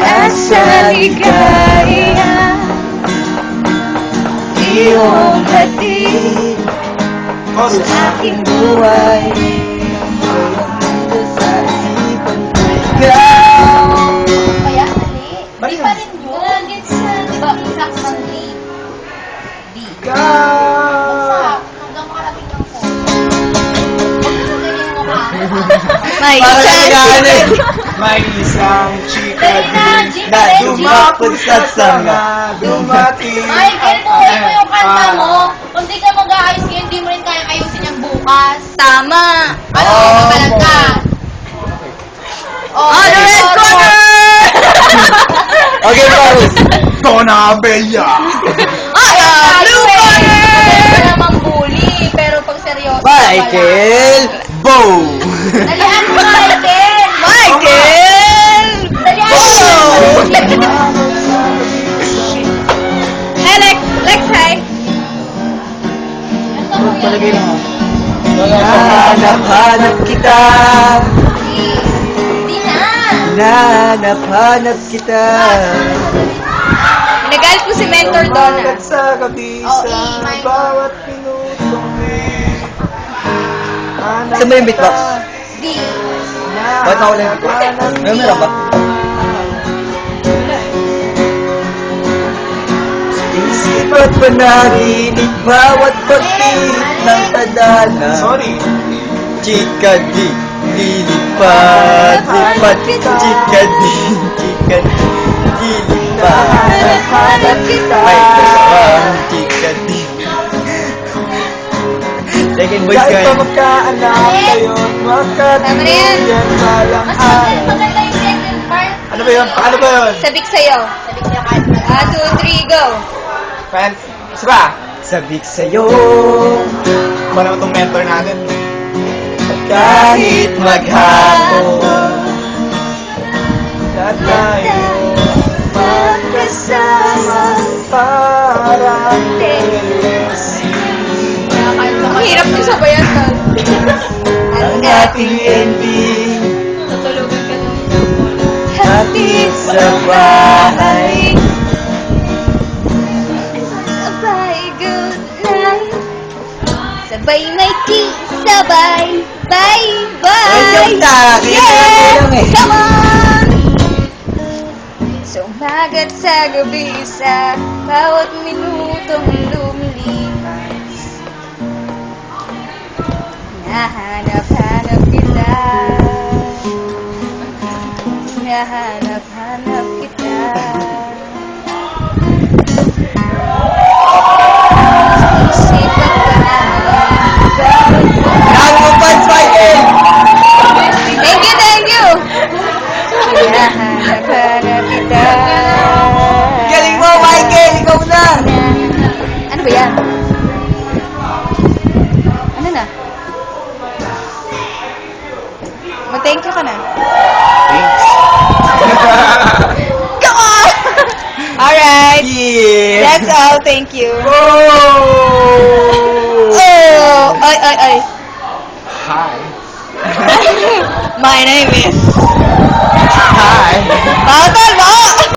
Asa ligaya iyong hatid sa aking buhay. Sa isipan ko ikaw. Kaya mali. Di pa rin yun. Diba, exact ng D. D. Exact. Hanggang makarating ng 4. Ganyan mo ka. May isang chika din na dumapod sa sanga. dumating. Michael, tuloy mo yung kanta mo. Kung di ka mag-aayos ngayon, di mo rin kaya ayusin yung bukas. Tama! Ano, kapalag ka? Oh, the red corner! Okay, Paus. Donna Bella. Blue corner! Magaling ka naman bully, pero pag seryoso ka Michael Bo. Dalihan mo, Michael! Michael! Dalihan mo! Hey, Lex, hi! Palagay lang ako. Hanap kita. Di na! Hanap kita. Nagalit po si Mentor Donna. Umagat sa gabi Oh, sa E minor. bawat minutong Saan mo yung beatbox? D. Bakit nawala yung beatbox? Meron ba? Isip at panaginip, bawat pagtilit ng tadhana. Sorry. Chika di, lilipat, lipat, chika di, lilipat. Hanap kita. May kasawang chika di. Second voice Kahit guy. pa magkaanak ngayon, makatuluyan walang Mas araw. maganda yung second part. Ano ba yun? Paano ba yun? Sabik sa'yo. Sabi ko yung kahit na. 1, 2, 3, go! Fans? Isa ba? Sabik sa'yo, Iba naman itong mentor natin. kahit maghapon. Lahat tayo magkasama para Ang hirap din sabayan ka. Ang ating ending, Tutulugan ka lang. hatid sa bahay. Sabay, good night. Sabay may sabay, bye-bye. Yeah, come on. Sumagat sa gabi sa bawat minutong lumilipas. Nahanap-hanap kita. Nahanap-hanap kita. Isipan ka namin. Michael! Thank you! Nahanap-hanap kita. Galing mo, Michael! Ikaw na! Ano ba yan? Ano na? Mag-thank you ka na. Thanks. Come on! Alright. Yeah. That's all. Thank you. Oh! Oh! Ay. Hi. My name is... Hi. Tol mo!